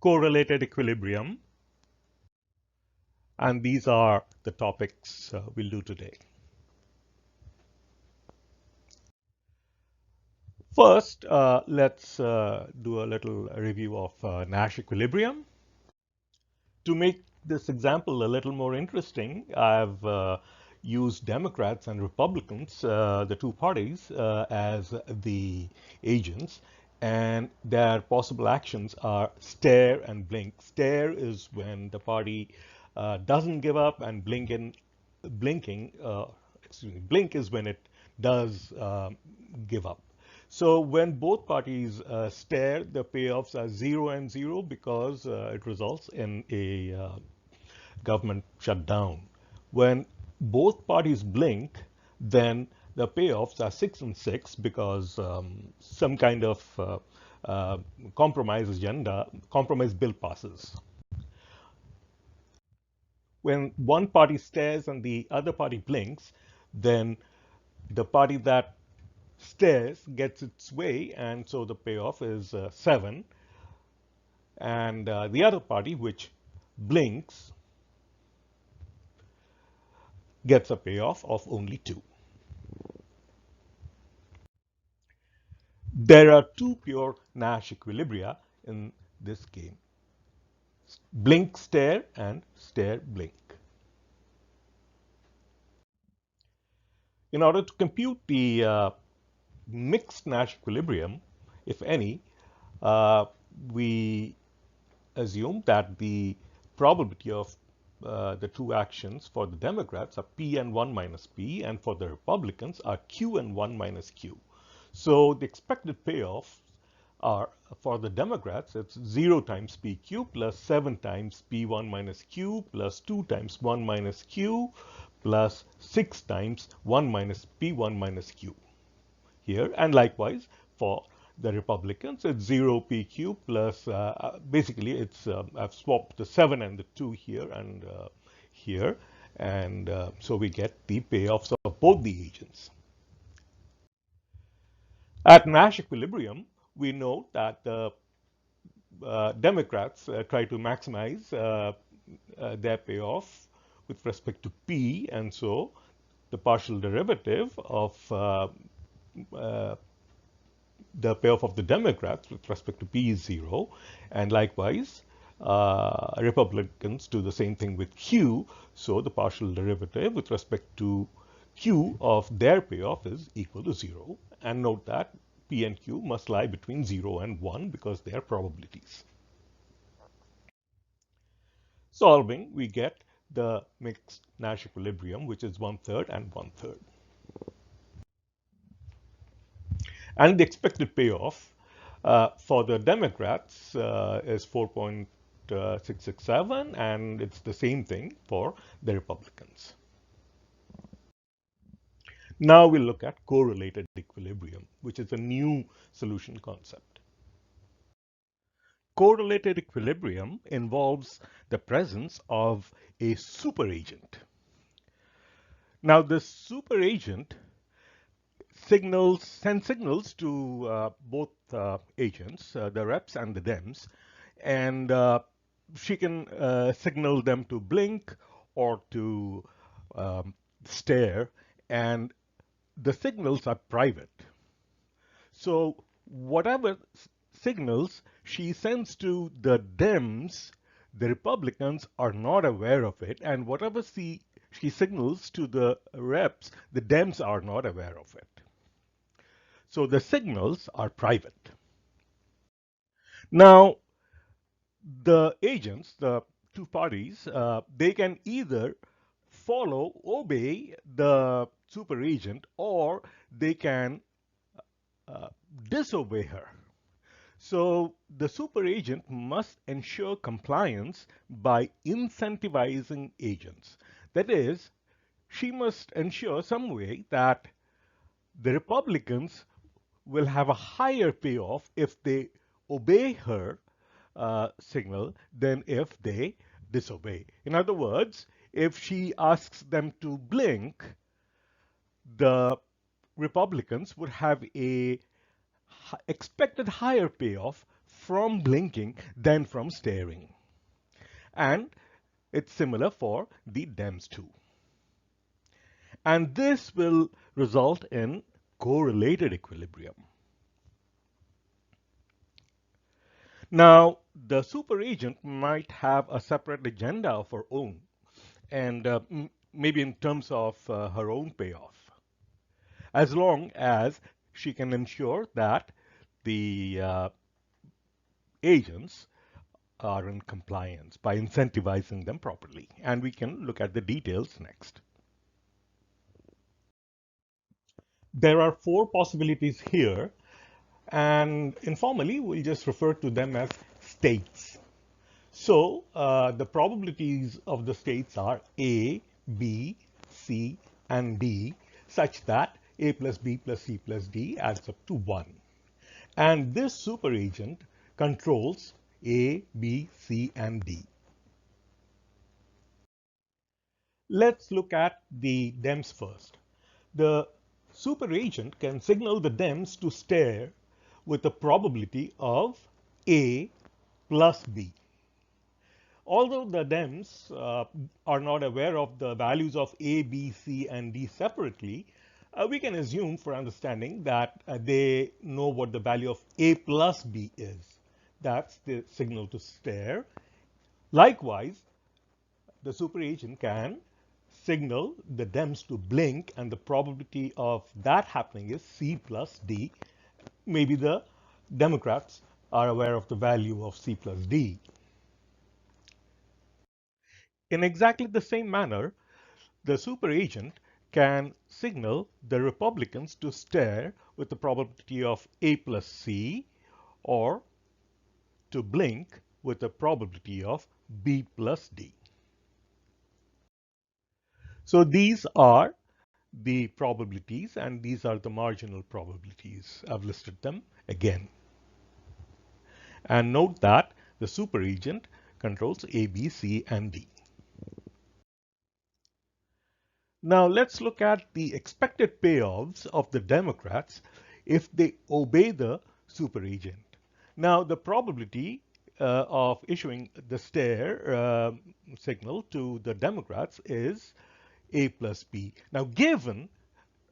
correlated equilibrium, and these are the topics we'll do today. First, let's do a little review of Nash equilibrium. To make this example a little more interesting, I've used Democrats and Republicans, the two parties, as the agents, and their possible actions are stare and blink. Stare is when the party doesn't give up, and blink is when it does give up. So when both parties stare, the payoffs are 0 and 0 because it results in a government shutdown. When both parties blink, then the payoffs are 6 and 6 because some kind of compromise bill passes. When one party stares and the other party blinks, then the party that stares gets its way, and so the payoff is 7, and the other party, which blinks, gets a payoff of only 2. There are two pure Nash equilibria in this game: blink stare and stare blink. In order to compute the mixed Nash equilibrium, if any, we assume that the probability of the two actions for the Democrats are P(n)(1) minus P, and for the Republicans are Q(n)(1) minus Q. So the expected payoffs are, for the Democrats, it's 0 times PQ plus 7 times P1 minus Q plus 2 times 1 minus Q plus 6 times 1 minus P1 minus Q here. And likewise, for the Republicans, it's 0 PQ plus, basically it's, I've swapped the 7 and the 2 here and here, and so we get the payoffs of both the agents. At Nash equilibrium, we know that the Democrats try to maximize their payoff with respect to P, and so the partial derivative of the payoff of the Democrats with respect to P is 0, and likewise Republicans do the same thing with Q, so the partial derivative with respect to Q of their payoff is equal to 0. And note that P and Q must lie between 0 and 1 because they are probabilities. Solving, we get the mixed Nash equilibrium, which is 1/3 and 1/3. And the expected payoff for the Democrats is 4.667, and it's the same thing for the Republicans. Now we'll look at correlated equilibrium, which is a new solution concept. Correlated equilibrium involves the presence of a superagent. Now, this superagent sends signals to both agents, the reps and the dems, and she can signal them to blink or to stare, and the signals are private. So whatever signals she sends to the Dems, the Republicans are not aware of it, and whatever she signals to the reps, the Dems are not aware of it. So the signals are private. Now, the agents, the two parties, they can either obey the superagent, or they can disobey her. So the superagent must ensure compliance by incentivizing agents. That is, she must ensure some way that the Republicans will have a higher payoff if they obey her signal than if they disobey. In other words, if she asks them to blink, the Republicans would have a expected higher payoff from blinking than from staring. And it's similar for the DEMS too. And this will result in correlated equilibrium. Now, the superagent might have a separate agenda of her own, and maybe in terms of her own payoff, as long as she can ensure that the agents are in compliance by incentivizing them properly. And we can look at the details next. There are four possibilities here, and informally, we'll just refer to them as states. So the probabilities of the states are A, B, C, and D, such that A plus B plus C plus D adds up to 1. And this superagent controls A, B, C, and D. Let's look at the DEMS first. The superagent can signal the DEMS to stare with a probability of A plus B. Although the DEMS are not aware of the values of A, B, C, and D separately, we can assume for understanding that they know what the value of A plus B is. That's the signal to stare. Likewise, the superagent can signal the DEMS to blink, and the probability of that happening is C plus D. Maybe the Democrats are aware of the value of C plus D. In exactly the same manner, the superagent can signal the Republicans to stare with the probability of A plus C, or to blink with the probability of B plus D. So these are the probabilities, and these are the marginal probabilities. I've listed them again. And note that the superagent controls A, B, C, and D. Now let's look at the expected payoffs of the Democrats if they obey the superagent. Now the probability of issuing the stare signal to the Democrats is A plus B. Now given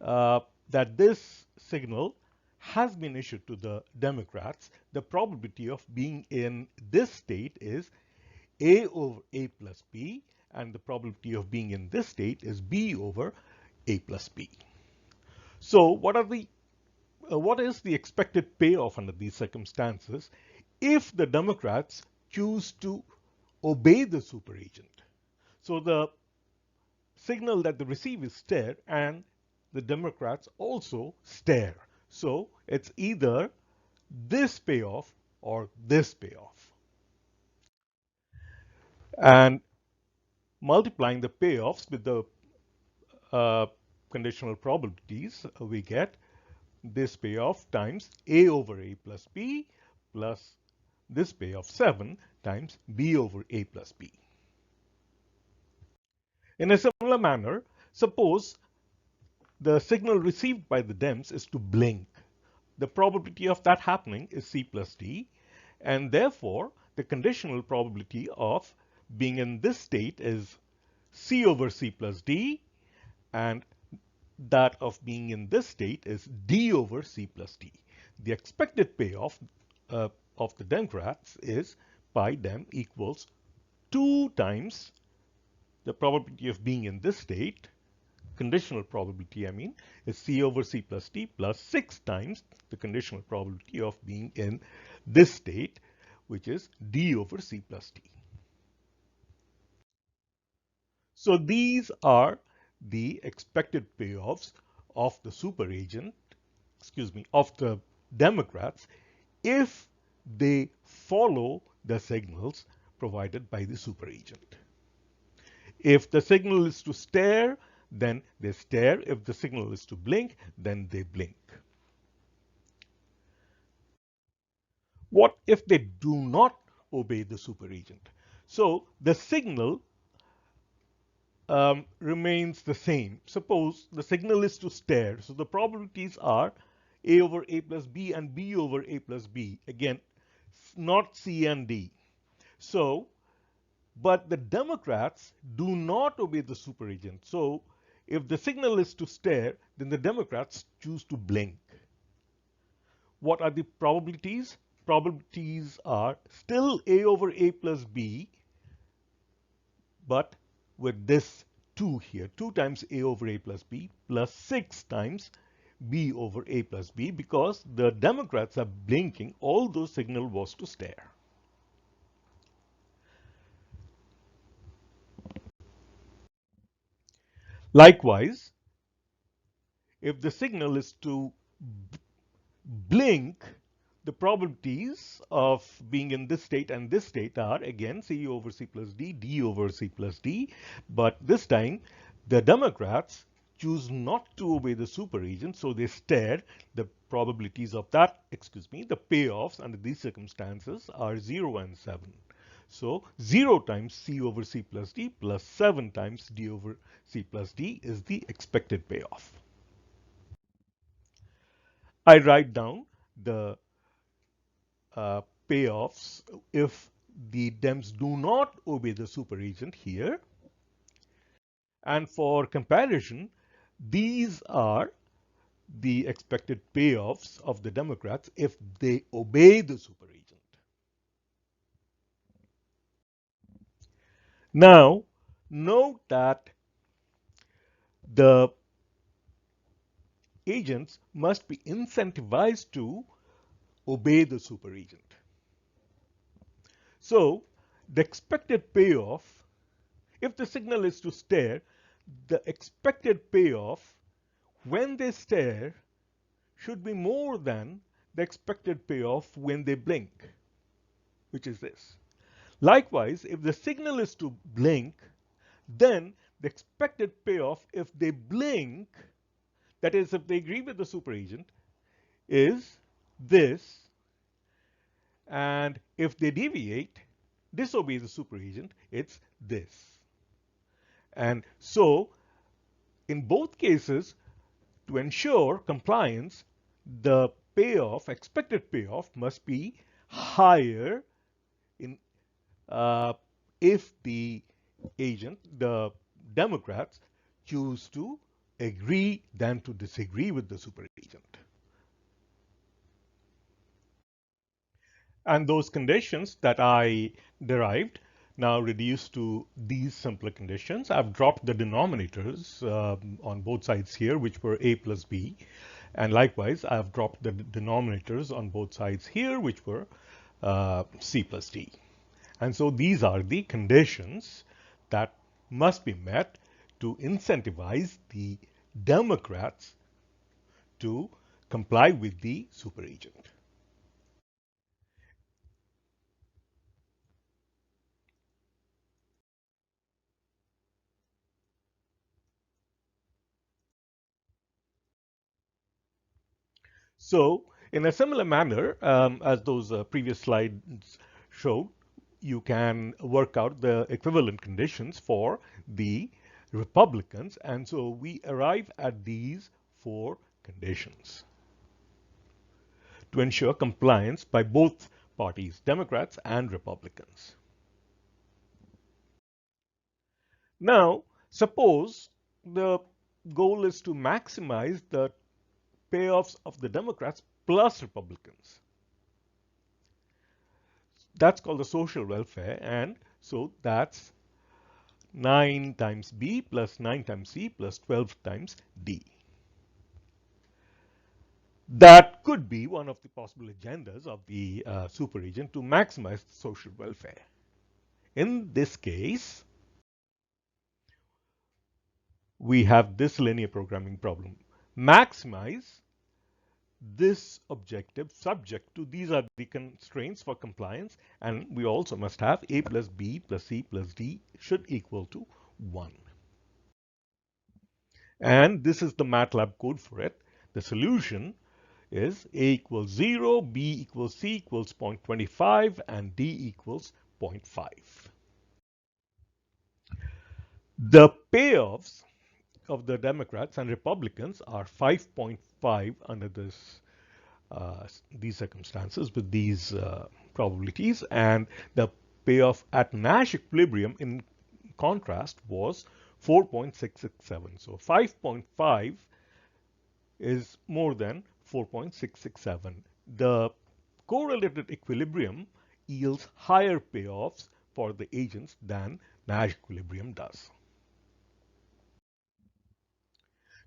that this signal has been issued to the Democrats, the probability of being in this state is A over A plus B, and the probability of being in this state is B over A plus B. So what is the expected payoff under these circumstances if the Democrats choose to obey the superagent? So the signal that they receive is stare, and the Democrats also stare. So it's either this payoff or this payoff. And multiplying the payoffs with the conditional probabilities, we get this payoff times A over A plus B plus this payoff 7 times B over A plus B. In a similar manner, suppose the signal received by the DEMS is to blink. The probability of that happening is C plus D, and therefore the conditional probability of being in this state is C over C plus D, and that of being in this state is D over C plus D. The expected payoff of the Democrats is pi dem equals 2 times the probability of being in this state, conditional probability I mean, is C over C plus D plus 6 times the conditional probability of being in this state, which is D over C plus D. So these are the expected payoffs of the superagent, of the Democrats if they follow the signals provided by the superagent. If the signal is to stare, then they stare. If the signal is to blink, then they blink. What if they do not obey the superagent? So the signal remains the same. Suppose the signal is to stare. So the probabilities are A over A plus B and B over A plus B. Again, not C and D. So, but the Democrats do not obey the superagent. So, if the signal is to stare, then the Democrats choose to blink. What are the probabilities? Probabilities are still A over A plus B, but with this 2 here, 2 times A over A plus B plus 6 times B over A plus B, because the Democrats are blinking, although signal was to stare. Likewise, if the signal is to blink, the probabilities of being in this state and this state are again C over C plus D, D over C plus D, but this time the Democrats choose not to obey the superagent, so they stare. The probabilities of that, the payoffs under these circumstances are 0 and 7. So 0 times C over C plus D plus 7 times D over C plus D is the expected payoff. I write down the payoffs if the Dems do not obey the superagent here. And for comparison, these are the expected payoffs of the Democrats if they obey the superagent. Now, note that the agents must be incentivized to obey the superagent. So, the expected payoff, if the signal is to stare, the expected payoff when they stare should be more than the expected payoff when they blink, which is this. Likewise, if the signal is to blink, then the expected payoff if they blink, that is, if they agree with the superagent, is this. And if they deviate, disobey the superagent, it's this. And so, in both cases, to ensure compliance, the payoff, expected payoff, must be higher in if the agent, the Democrats, choose to agree than to disagree with the superagent. And those conditions that I derived now reduce to these simpler conditions. I've dropped the denominators on both sides here, which were A plus B. And likewise, I've dropped the denominators on both sides here, which were C plus D. And so these are the conditions that must be met to incentivize the Democrats to comply with the superagent. So in a similar manner, as those previous slides showed, you can work out the equivalent conditions for the Republicans. And so we arrive at these 4 conditions to ensure compliance by both parties, Democrats and Republicans. Now, suppose the goal is to maximize the payoffs of the Democrats plus Republicans. That's called the social welfare, and so that's 9 times B plus 9 times C plus 12 times D. That could be one of the possible agendas of the superagent to maximize social welfare. In this case, we have this linear programming problem. Maximize this objective subject to these are the constraints for compliance, and we also must have A plus B plus C plus D should equal to 1. And this is the MATLAB code for it. The solution is A equals 0, B equals C equals 0.25, and D equals 0.5. The payoffs of the Democrats and Republicans are 5.5 under these circumstances with these probabilities, and the payoff at Nash equilibrium in contrast was 4.667. So 5.5 is more than 4.667. The correlated equilibrium yields higher payoffs for the agents than Nash equilibrium does.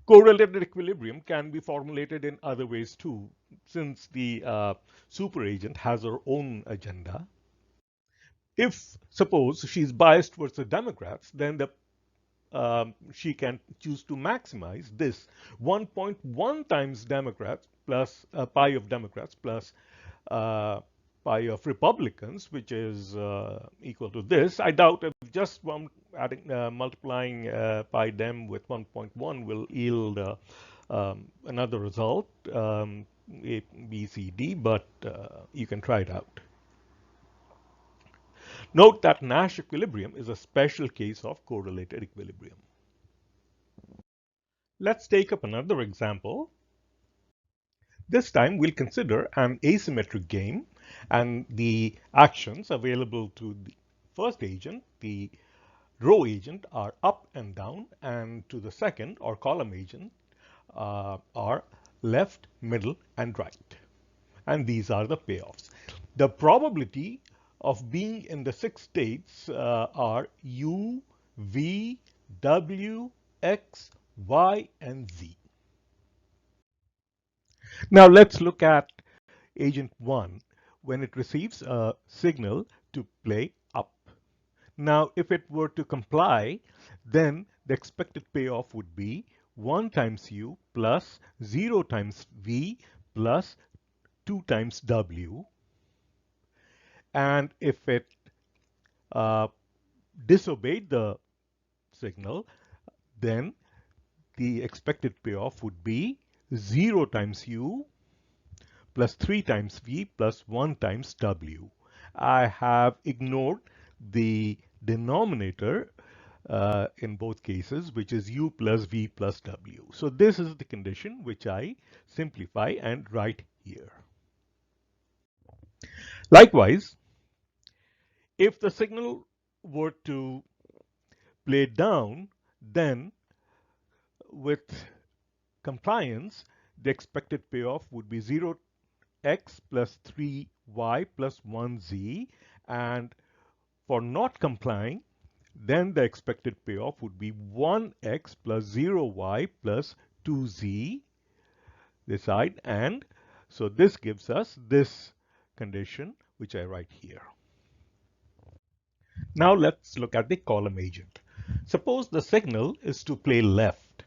Correlated equilibrium can be formulated in other ways too, since the superagent has her own agenda. If, suppose, she's biased towards the Democrats, then she can choose to maximize this 1.1 times Democrats plus pi of Democrats plus pi of Republicans, which is equal to this. I doubt if just multiplying pi dem with 1.1 will yield another result, A, B, C, D, but you can try it out. Note that Nash equilibrium is a special case of correlated equilibrium. Let's take up another example. This time we'll consider an asymmetric game, and the actions available to the first agent, the row agent, are up and down, and to the second or column agent are left, middle, and right. And these are the payoffs. The probability of being in the 6 states are U, V, W, X, Y, and Z. Now let's look at agent 1 when it receives a signal to play up. Now if it were to comply, then the expected payoff would be 1 times U plus 0 times V plus 2 times W. And if it disobeyed the signal, then the expected payoff would be 0 times U plus 3 times V plus 1 times W. I have ignored the denominator in both cases, which is U plus V plus W. So this is the condition which I simplify and write here. Likewise, if the signal were to play down, then with compliance, the expected payoff would be 0x plus 3y plus 1z, and for not complying, then the expected payoff would be 1x plus 0y plus 2z this side, and so this gives us this condition which I write here. Now let's look at the column agent. Suppose the signal is to play left.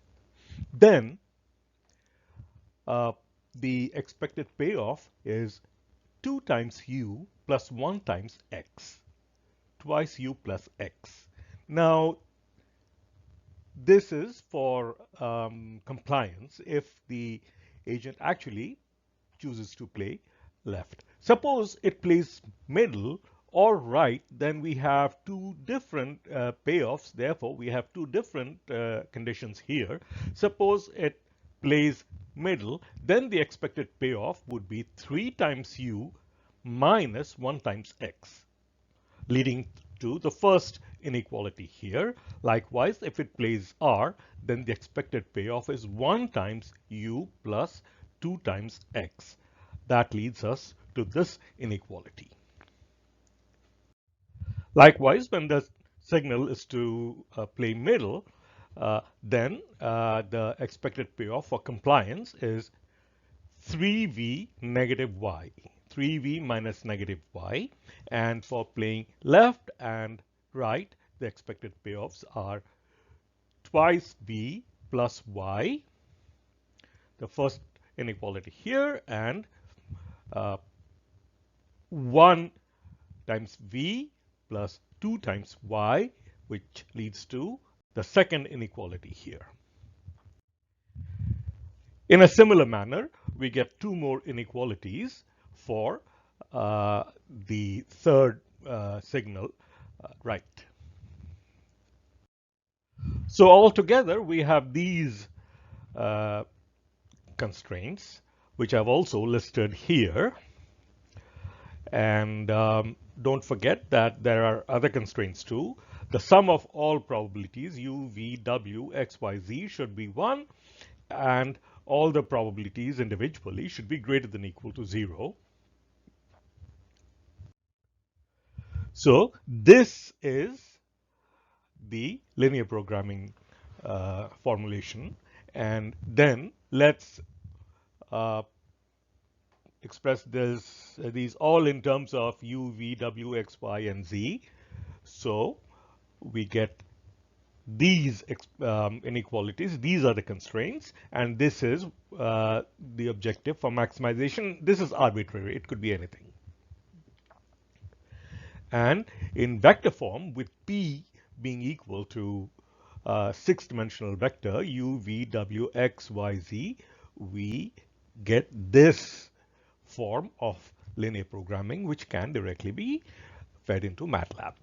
Then the expected payoff is 2 times U plus 1 times X, twice U plus X. Now this is for compliance if the agent actually chooses to play left. Suppose it plays middle or right, then we have two different payoffs. Therefore, we have two different conditions here. Suppose it plays middle, then the expected payoff would be 3 times U minus 1 times X, leading to the first inequality here. Likewise, if it plays R, then the expected payoff is 1 times U plus 2 times X. That leads us to this inequality. Likewise, when the signal is to play middle, then the expected payoff for compliance is 3v negative y, 3v minus negative y. And for playing left and right, the expected payoffs are twice v plus y, the first inequality here, and 1 times v plus 2 times y, which leads to the second inequality here. In a similar manner, we get two more inequalities for the third signal right. So altogether, we have these constraints, which I've also listed here. And don't forget that there are other constraints too. The sum of all probabilities u, v, w, x, y, z should be 1, and all the probabilities individually should be greater than or equal to 0. So this is the linear programming formulation. And then let's uh, express these all in terms of u, v, w, x, y, and z. So we get these inequalities. These are the constraints, and this is the objective for maximization. This is arbitrary. It could be anything. And in vector form, with P being equal to six-dimensional vector u, v, w, x, y, z, we get this form of linear programming, which can directly be fed into MATLAB.